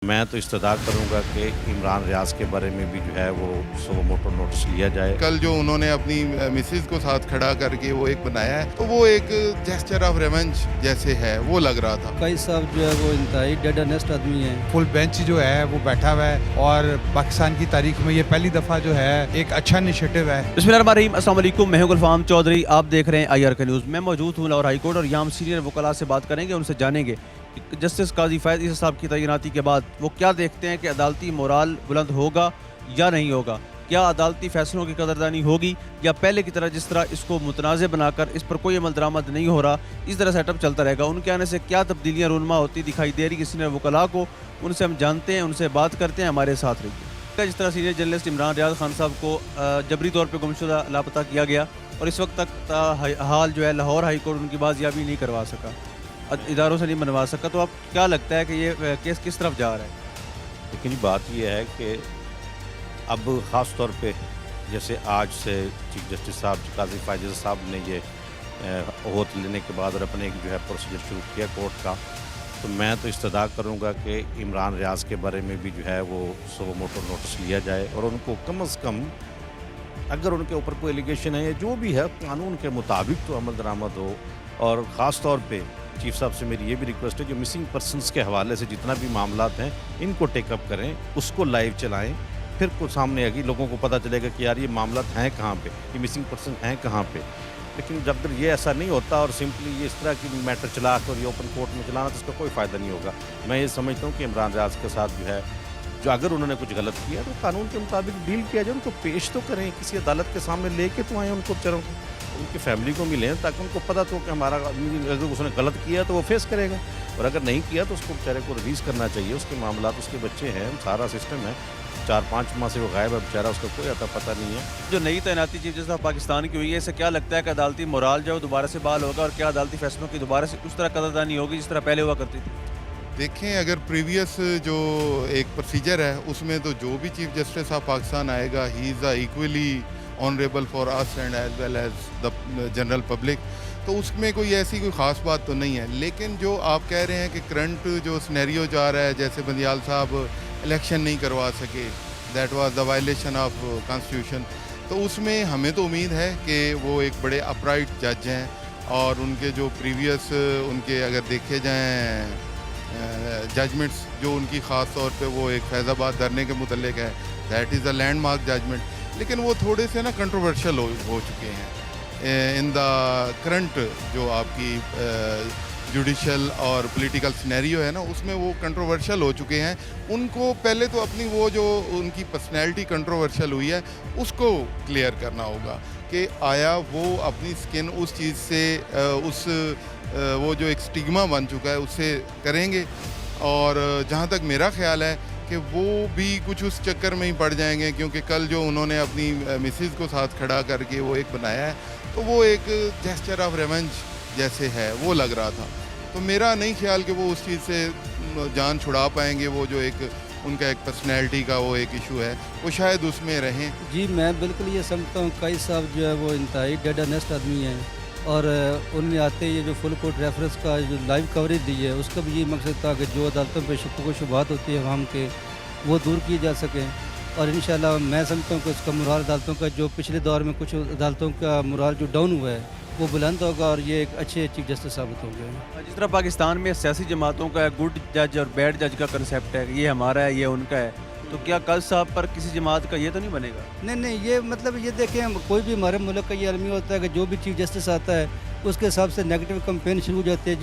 मैं तो इस्तदा करूँगा कि इमरान रियाज के बारे में भी जो है वो सुओ मोटो नोटिस लिया जाए। कल जो उन्होंने अपनी मिसेज को साथ खड़ा करके वो एक बनाया है, तो वो एक जेस्चर ऑफ रिवेंज जैसे है, वो लग रहा था। कई साहब जो है वो इंतहाई डेड ऑनेस्ट आदमी है। फुल बेंच जो है वो बैठा हुआ है और पाकिस्तान की तारीख में ये पहली दफ़ा जो है एक अच्छा इनिशिएटिव है। बिस्मिल्लाहिर्रहमानिर्रहीम, अस्सलाम वालेकुम। मैं हूं गुलफाम चौधरी, आप देख रहे हैं IRK न्यूज़। मैं मौजूद हूं लाहौर हाई कोर्ट और यहाँ हम सीनियर वकला से बात करेंगे, उनसे जानेंगे कि जस्टिस काजी फैज़ ईसा साहब की तैनाती के बाद वो क्या देखते हैं कि अदालती मोराल बुलंद होगा या नहीं होगा। क्या अदालती फैसलों की कदरदानी होगी या पहले की तरह जिस तरह इसको मुतनाज़ बनाकर इस पर कोई अमल दरामद नहीं हो रहा, इस तरह सेटअप चलता रहेगा। उनके आने से क्या तब्दीलियाँ रूनमा होती दिखाई दे रही है सीनियर वकला को, उनसे हम जानते हैं, उनसे बात करते हैं। हमारे साथ रहिए। जिस तरह सीनियर जर्नलिस्ट इमरान रियाज खान साहब को जबरी तौर पर गुमशुदा लापता किया गया और इस वक्त तक हाल जो है लाहौर हाई कोर्ट उनकी बाजियाबी नहीं करवा सका, इदारों से नहीं मनवा सका, तो अब क्या लगता है कि ये केस किस तरफ जा रहा है? लेकिन बात यह है कि अब ख़ास तौर पे जैसे आज से चीफ जस्टिस साहब काजी फैज़ ईसा साहब ने ये ओहत लेने के बाद और अपने एक जो है प्रोसीजर शुरू किया कोर्ट का, तो मैं तो इस्तदा करूँगा कि इमरान रियाज के बारे में भी जो है वो सुओ मोटो नोटिस लिया जाए और उनको कम अज़ कम, अगर उनके ऊपर कोई एलिगेशन है या जो भी है, कानून के मुताबिक तो अमल दरामद हो। और ख़ास तौर पे चीफ साहब से मेरी ये भी रिक्वेस्ट है कि मिसिंग पर्सनस के हवाले से जितना भी मामलात हैं इनको टेकअप करें, उसको लाइव चलाएं, फिर कुछ सामने आएगी, लोगों को पता चलेगा कि यार ये मामलात हैं कहाँ पे, ये मिसिंग पर्सन हैं कहाँ पे। लेकिन जब तक ये ऐसा नहीं होता और सिंपली ये इस तरह की मैटर चला कर ये ओपन कोर्ट में चलाना, तो इसका कोई फ़ायदा नहीं होगा। मैं ये समझता हूँ कि इमरान रियाज के साथ जो है, जो अगर उन्होंने कुछ गलत किया तो कानून के मुताबिक डील किया जाए, उनको पेश तो करें, किसी अदालत के सामने लेके तो आएँ, उनको बेचारों को, उनकी फैमिली को मिलें, ताकि उनको पता तो कि हमारा अगर उसने गलत किया तो वो फेस करेगा, और अगर नहीं किया तो उसको बेचारे को रिलीज़ करना चाहिए। उसके मामलात, उसके बच्चे हैं, सारा सिस्टम है, 4-5 माह से वो गायब है बेचारा, उसका कोई अता पता नहीं है। जो नई तैनाती चीफ जस्टिस पाकिस्तान की हुई है, इससे क्या लगता है कि अदालती मोराल जो है दोबारा से बहाल होगा और क्या अदालती फैसलों की दोबारा से उस तरह कदरदानी होगी जिस तरह पहले हुआ करती थी? देखें, अगर प्रीवियस जो एक प्रोसीजर है उसमें तो जो भी चीफ जस्टिस ऑफ पाकिस्तान आएगा, he is equally honourable for us and as well as the general public, तो उसमें कोई ऐसी कोई ख़ास बात तो नहीं है। लेकिन जो आप कह रहे हैं कि करंट जो सिनेरियो जा रहा है, जैसे बंदियाल साहब इलेक्शन नहीं करवा सके, that was the violation of constitution, तो उसमें हमें तो उम्मीद है कि वो एक बड़े अपराइट जज हैं और उनके जो प्रीवियस उनके अगर देखे जाएँ जजमेंट्स जो उनकी ख़ास तौर पे वो एक फैज़ाबाद धरने के मुतल्लिक है, that is a landmark judgement, लेकिन वो थोड़े से ना कंट्रोवर्शियल हो चुके हैं इन द करंट जो आपकी जुडिशल और पॉलिटिकल सिनेरियो है ना, उसमें वो कंट्रोवर्शियल हो चुके हैं। उनको पहले तो अपनी वो जो उनकी पर्सनैलिटी कंट्रोवर्शियल हुई है उसको क्लियर करना होगा कि आया वो अपनी स्किन उस चीज़ से वो जो एक स्टिग्मा बन चुका है उससे करेंगे, और जहाँ तक मेरा ख्याल है कि वो भी कुछ उस चक्कर में ही पड़ जाएंगे, क्योंकि कल जो उन्होंने अपनी मिसेज को साथ खड़ा करके वो एक बनाया है, तो वो एक जेस्चर ऑफ रिवेंज जैसे है, वो लग रहा था। तो मेरा नहीं ख्याल कि वो उस चीज़ से जान छुड़ा पाएंगे। वो जो एक उनका एक पर्सनैलिटी का वो एक इशू है, वो शायद उसमें रहें। जी, मैं बिल्कुल ये समझता हूँ कई साहब जो है वो इंतहाई डेड ऑनेस्ट आदमी हैं और उनने आते ये जो फुल कोर्ट रेफरेंस का जो लाइव कवरेज दी है उसका भी ये मकसद था कि जो अदालतों पर शुक्र को शुबात होती है अवाम के, वो दूर किए जा सकें। और इंशाल्लाह मैं समझता हूँ कि उसका मुराल अदालतों का जो पिछले दौर में कुछ अदालतों का मुराल जो डाउन हुआ है वो बुलंद होगा और ये एक अच्छे चीफ जस्टिस साबित होंगे। जिस तरह पाकिस्तान में सियासी जमातों का गुड जज और बैड जज का कंसेप्ट है, ये हमारा है, ये उनका है, तो क्या कल साहब पर किसी जमात का ये तो नहीं बनेगा? नहीं, ये मतलब ये देखें, कोई भी हमारे मुल्क का ये अलमी होता है कि जो भी चीफ जस्टिस आता है उसके हिसाब से नेगेटिव कंपेन शुरू हो जाती है।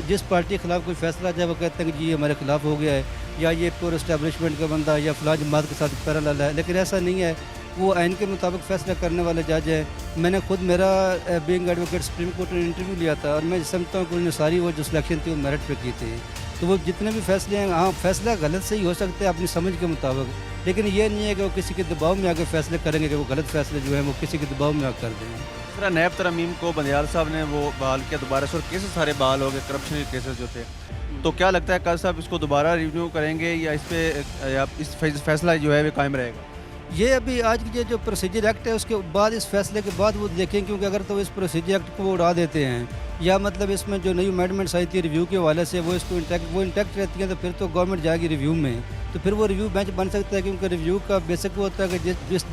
जिस पार्टी के खिलाफ कोई फैसला जाए वो कहते हैं कि जी हमारे खिलाफ हो गया है, या ये पूरे इस्टेब्लिशमेंट का बंदा या फलां जमात के साथ पैरेलल है। लेकिन ऐसा नहीं है, वो आइन के मुताबिक फ़ैसला करने वाले जज है। मैंने खुद मेरा बीइंग एडवोकेट सुप्रीम कोर्ट में इंटरव्यू लिया था और मैं समझता हूँ कि उन्होंने सारी वो जो सिलेक्शन थी वो मेरिट पे की थी। तो वो जितने भी फैसले हैं, हाँ फैसला गलत सही हो सकते हैं अपनी समझ के मुताबिक, लेकिन ये नहीं है कि वो किसी के दबाव में आके फैसले करेंगे कि वो गलत फैसले जो हैं वो किसी के दबाव में आकर कर देंगे। इस तरह नैब तरमीम को बंदियाल साहब ने वो बहाल किया दोबारा से और केसेस सारे बहाल हो गए, करप्शन के केसेस जो थे, तो क्या लगता है कल साहब इसको दोबारा रिव्यू करेंगे या इस पे या इस फैसला जो है वो कायम रहेगा? ये अभी आज की जो प्रोसीजर एक्ट है उसके बाद, इस फैसले के बाद वो देखें, क्योंकि अगर तो इस प्रोसीजर एक्ट को वो उड़ा देते हैं या मतलब इसमें जो नई अमेंडमेंट्स आई थी रिव्यू के हवाले से वो इसको इंटैक्ट रहती हैं, तो फिर तो गवर्नमेंट जाएगी रिव्यू में, तो फिर वो रिव्यू बेंच बन सकता है, क्योंकि रिव्यू का बेसिक वो होता है कि जिस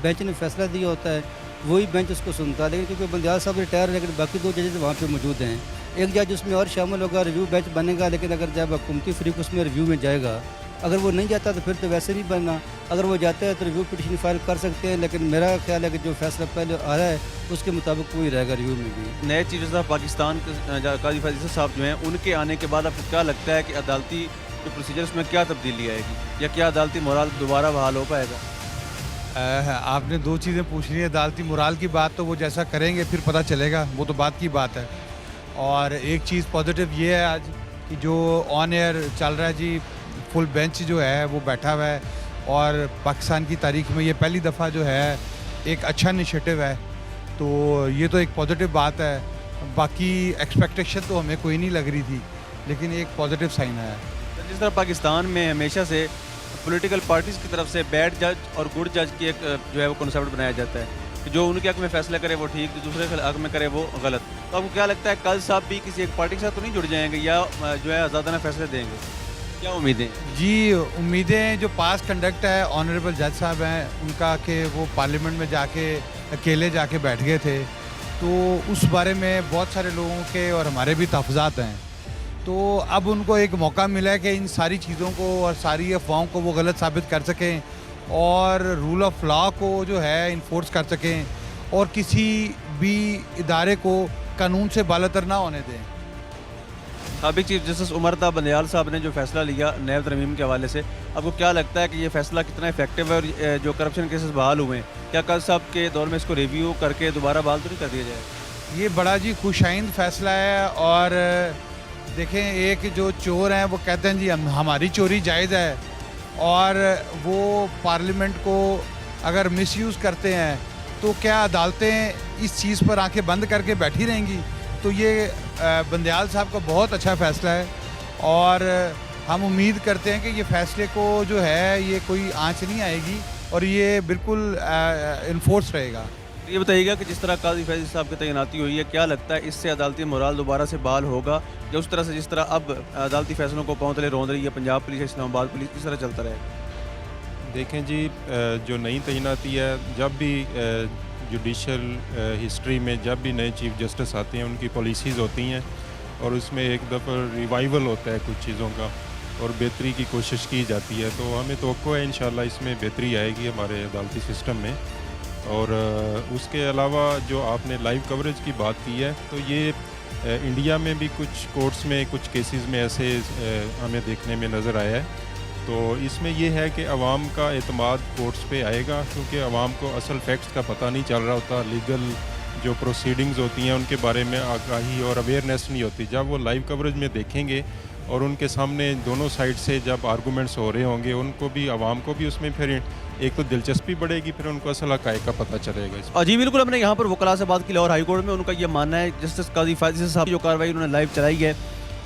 बेंच ने फैसला दिया होता है वही बेंच उसको सुनता है। लेकिन क्योंकि बंदियाल साहब रिटायर, लेकिन बाकी 2 जजेस वहाँ पे मौजूद हैं, एक जज उसमें और शामिल होगा, रिव्यू बेंच बनेगा, लेकिन अगर जब हुकूमती फरीक उसमें रिव्यू में जाएगा, अगर वो नहीं जाता तो फिर तो वैसे नहीं बनना, अगर वो जाता है तो रिव्यू पिटिशन फाइल कर सकते हैं, लेकिन मेरा ख्याल है कि जो फैसला पहले आ रहा है उसके मुताबिक वही रहेगा रिव्यू में भी। नए चीफ जस्टिस पाकिस्तान के काजी फैज़ ईसा साहब जो हैं, उनके आने के बाद आपको क्या लगता है कि अदालती जो प्रोसीजर उसमें क्या तब्दीली आएगी, या क्या अदालती मोराल दोबारा बहाल हो पाएगा? आपने 2 चीज़ें पूछ ली। अदालती मोराल की बात तो वो जैसा करेंगे फिर पता चलेगा, वो तो बात की बात है। और एक चीज़ पॉजिटिव ये है आज कि जो ऑन एयर चल रहा है जी, फुल बेंच जो है वो बैठा हुआ है, और पाकिस्तान की तारीख में ये पहली दफ़ा जो है एक अच्छा इनिशिएटिव है, तो ये तो एक पॉजिटिव बात है। बाकी एक्सपेक्टेशन तो हमें कोई नहीं लग रही थी, लेकिन एक पॉजिटिव साइन है। जिस तरह पाकिस्तान में हमेशा से पॉलिटिकल पार्टीज़ की तरफ से बैड जज और गुड जज की एक जो है वो कॉन्सेप्ट बनाया जाता है कि जो उनके हक में फैसला करे वो ठीक, जो दूसरे के हक में करे वो गलत। तो आपको क्या लगता है कल साहब भी किसी एक पार्टी के साथ तो नहीं जुड़ जाएंगे, या जो है आज़ादाना फैसले देंगे? क्या उम्मीदें? जी, उम्मीदें जो पास कंडक्ट है ऑनरेबल जज साहब हैं उनका, कि वो पार्लियामेंट में जाके अकेले जाके बैठ गए थे, तो उस बारे में बहुत सारे लोगों के और हमारे भी तहफ़्फ़ुज़ात हैं। तो अब उनको एक मौका मिला है कि इन सारी चीज़ों को और सारी अफवाहों को वो गलत साबित कर सकें, और रूल ऑफ लॉ को जो है इन्फोर्स कर सकें, और किसी भी इदारे को कानून से बालातर ना होने दें। साबिक चीफ जस्टिस उमरता बंदियाल साहब ने जो फैसला लिया नैब तरमीम के हवाले से, आपको क्या लगता है कि ये फैसला कितना इफेक्टिव है, और जो करप्शन केसेस बहाल हुए हैं, क्या कल साहब के दौर में इसको रिव्यू करके दोबारा बहाल तो नहीं कर दिया जाएगा? ये बड़ा जी खुशाइंद फैसला है। और देखें, एक जो चोर हैं वो कहते हैं जी हमारी चोरी जायज़ है, और वो पार्लियामेंट को अगर मिसयूज़ करते हैं तो क्या अदालतें इस चीज़ पर आंखें बंद करके बैठी रहेंगी? तो ये बंदियाल साहब का बहुत अच्छा फ़ैसला है, और हम उम्मीद करते हैं कि ये फ़ैसले को जो है ये कोई आंच नहीं आएगी, और ये बिल्कुल इन्फोर्स रहेगा। ये बताइएगा कि जिस तरह काजी फैज़ साहब की तैनाती हुई है, क्या लगता है इससे अदालती मोराल दोबारा से बहाल होगा, या उस तरह से जिस तरह अब अदालती फैसलों को पांव तले रौंद रही है पंजाब पुलिस, इस्लामाबाद पुलिस, इस तरह चलता रहेगा? देखें जी, जो नई तैनाती है, जब भी जुडिशल हिस्ट्री में जब भी नए चीफ जस्टिस आते हैं उनकी पॉलिसीज़ होती हैं, और उसमें एक दफ़ा रिवाइवल होता है कुछ चीज़ों का, और बेहतरी की कोशिश की जाती है। तो हमें तवक्को है इंशाल्लाह इसमें बेहतरी आएगी हमारे अदालती सिस्टम में। और उसके अलावा जो आपने लाइव कवरेज की बात की है, तो ये इंडिया में भी कुछ कोर्ट्स में कुछ केसेस में ऐसे हमें देखने में नज़र आया है। तो इसमें यह है कि अवाम का एतमाद कोर्ट्स पे आएगा, क्योंकि अवाम को असल फैक्ट्स का पता नहीं चल रहा होता, लीगल जो प्रोसीडिंग्स होती हैं उनके बारे में आगाही और अवेयरनेस नहीं होती। जब वो लाइव कवरेज में देखेंगे और उनके सामने दोनों साइड से जब आर्गूमेंट्स हो रहे होंगे, उनको भी, अवाम को भी उसमें फिर एक तो दिलचस्पी बढ़ेगी, फिर उनको असल हक़ाइक़ का पता चलेगा। जी बिल्कुल, हमने यहाँ पर वकला से बात की लाहौर हाई कोर्ट में, उनका ये मानना है जस्टिस काजी फैज़ ईसा साहब जो कार्रवाई उन्होंने लाइव चलाई है,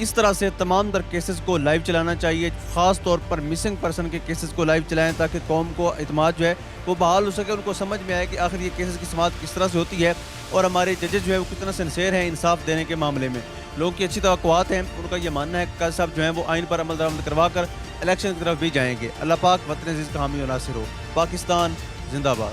इस तरह से तमाम तर केसेस को लाइव चलाना चाहिए, ख़ास तौर पर मिसिंग पर्सन के केसेस को लाइव चलाएं, ताकि कौम को इत्मीनान जो है वो बहाल हो सके, उनको समझ में आए कि आखिर ये केसेस की समाअत किस तरह से होती है, और हमारे जजेस जो है वो कितना सिंसेयर हैं इंसाफ देने के मामले में। लोगों की अच्छी तवक्कुआत हैं, उनका ये मानना है कल साहब जो है वो आइन पर अमल दरामद करवा कर इलेक्शन की तरफ भी जाएंगे। अल्लाह पाक वतन अज़ीज़ का हामी और नासिर हो। पाकिस्तान जिंदाबाद।